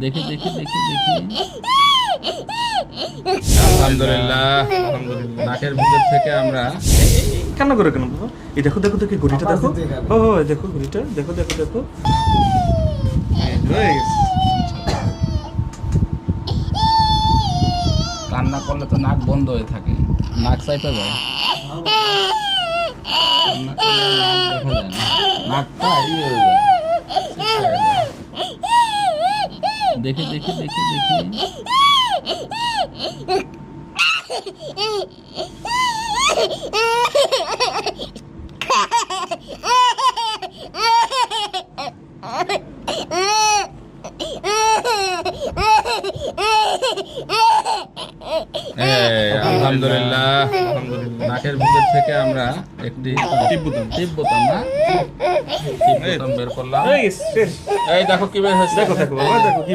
দেখি দেখি দেখি দেখি আলহামদুলিল্লাহ আলহামদুলিল্লাহ। নাকের ভিতর থেকে আমরা কান্না করে কেন বাবা? এই দেখো দেখো দেখো ঘড়িটা দেখো। ও দেখো ঘড়িটা দেখো দেখো দেখো। হয়ে গেছে। কান্না করলে তো নাক বন্ধ হয়ে থাকে, নাক চাইতে যায়। কান্না করলে নাক দেখা যায় না, নাকটা ইয়ে হয়ে যায়, ছিটকে যায়। দেখি দেখি দেখি দেখি আলহামদুলিল্লাহ আলহামদুলিল্লাহ। নাকের ভিতর থেকে আমরা একটি টিপ বোতাম না টিপ বোতাম বের করলাম। হয়ে গেছে শেষ। এই দেখো কি বের হয়েছে, দেখো দেখো বাবা দেখো কি